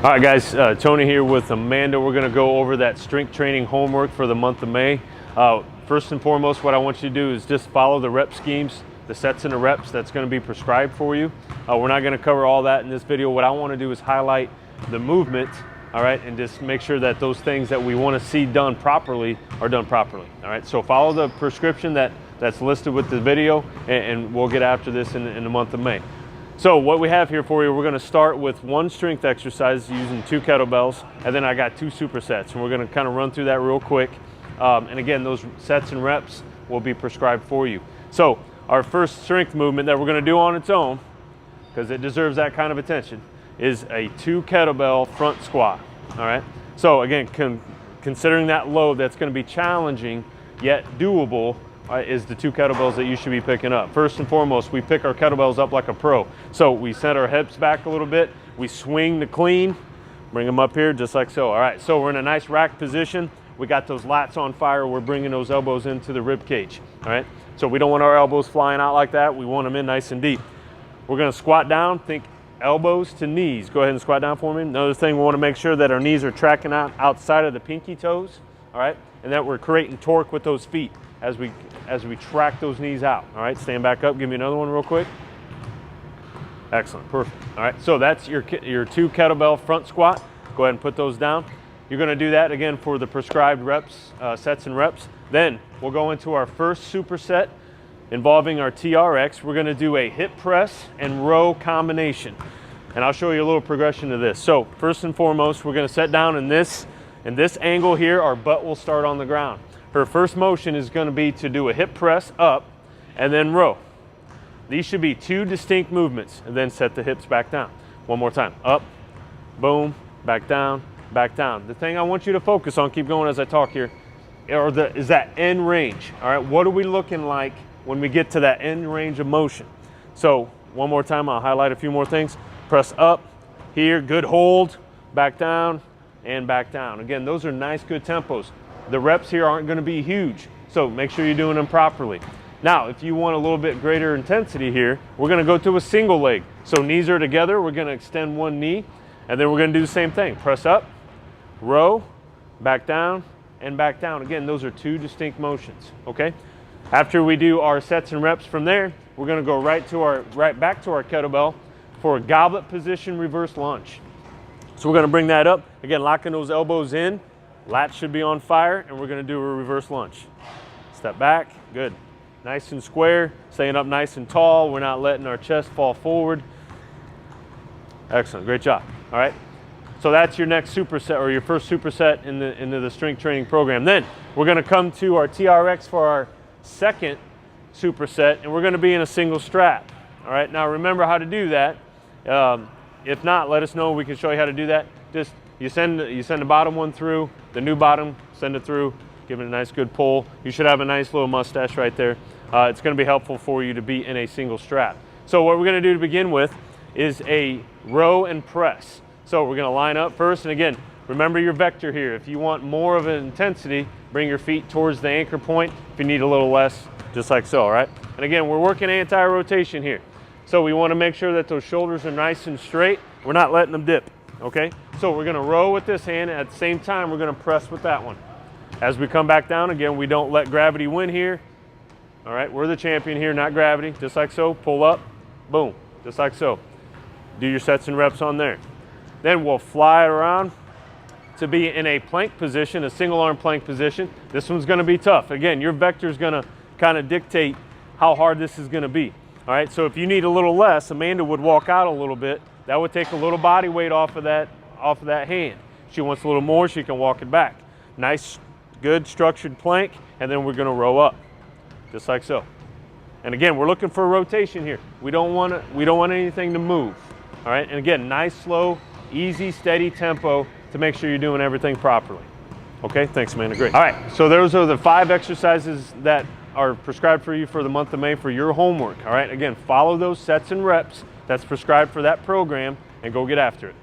All right, guys, Tony here with Amanda. We're going to go over that strength training homework for the month of May. First and foremost, what I want you to do is just follow the rep schemes, the sets and the reps that's going to be prescribed for you. We're not going to cover all that in this video. What I want to do is highlight the movement, all right, and just make sure that those things that we want to see done properly are done properly. All right, so follow the prescription that's listed with the video, and we'll get after this in the month of May. So what we have here for you, we're going to start with one strength exercise using 2 kettlebells, and then I got 2 supersets, and we're going to kind of run through that real quick. And again, those sets and reps will be prescribed for you. So our first strength movement that we're going to do on its own, because it deserves that kind of attention, is a 2 kettlebell front squat. All right. So again, considering that load, that's going to be challenging yet doable. Is the 2 kettlebells that you should be picking up. First and foremost, we pick our kettlebells up like a pro. So we set our hips back a little bit, we swing the clean, bring them up here just like so. All right, so we're in a nice rack position. We got those lats on fire. We're bringing those elbows into the rib cage. All right, so we don't want our elbows flying out like that. We want them in nice and deep. We're gonna squat down, think elbows to knees. Go ahead and squat down for me. Another thing, we wanna make sure that our knees are tracking out outside of the pinky toes, all right? And that we're creating torque with those feet as we track those knees out. All right, stand back up, give me another one real quick. Excellent, perfect. All right, so that's your 2 kettlebell front squat. Go ahead and put those down. You're gonna do that again for the prescribed reps, sets and reps. Then we'll go into our first superset involving our TRX. We're gonna do a hip press and row combination. And I'll show you a little progression of this. So first and foremost, we're gonna set down in this angle here. Our butt will start on the ground. Her first motion is going to be to do a hip press up and then row. These should be 2 distinct movements, and then set the hips back down. One more time. Up, boom, back down, back down. The thing I want you to focus on, keep going as I talk here, is that end range. All right, what are we looking like when we get to that end range of motion? So one more time, I'll highlight a few more things. Press up here, good hold, back down, and back down. Again, those are nice, good tempos. The reps here aren't going to be huge, so make sure you're doing them properly. Now, if you want a little bit greater intensity here, we're going to go to a single leg. So knees are together, we're going to extend one knee, and then we're going to do the same thing. Press up, row, back down, and back down. Again, those are 2 distinct motions, okay? After we do our sets and reps from there, we're going to go right back to our kettlebell for a goblet position reverse lunge. So we're going to bring that up, again, locking those elbows in. Lats should be on fire, and we're going to do a reverse lunge. Step back, good. Nice and square, staying up nice and tall. We're not letting our chest fall forward. Excellent, great job. All right, so that's your next superset, or your first superset into the strength training program. Then we're going to come to our TRX for our second superset, and we're going to be in a single strap. All right, now remember how to do that. If not, let us know. We can show you how to do that. Just you send the bottom one through, the new bottom, send it through, give it a nice good pull. You should have a nice little mustache right there. It's going to be helpful for you to be in a single strap. So what we're going to do to begin with is a row and press. So we're going to line up first, and again, remember your vector here. If you want more of an intensity, bring your feet towards the anchor point. If you need a little less, just like so, all right? And again, we're working anti-rotation here. So we want to make sure that those shoulders are nice and straight. We're not letting them dip. Okay, so we're going to row with this hand, and at the same time we're going to press with that one. As we come back down, again, we don't let gravity win here. All right, we're the champion here, not gravity. Just like so, pull up, boom, just like so. Do your sets and reps on there. Then we'll fly around to be in a plank position, a single arm plank position. This one's going to be tough. Again, your vector is going to kind of dictate how hard this is going to be. All right, so if you need a little less, Amanda would walk out a little bit. That would take a little body weight off of that hand. If she wants a little more, she can walk it back. Nice, good structured plank, and then we're going to row up, just like so. And again, we're looking for a rotation here. We don't want anything to move. All right, and again, nice, slow, easy, steady tempo to make sure you're doing everything properly. Okay, thanks, Amanda. Great. All right, so those are the 5 exercises that are prescribed for you for the month of May for your homework. All right, again, follow those sets and reps that's prescribed for that program and go get after it.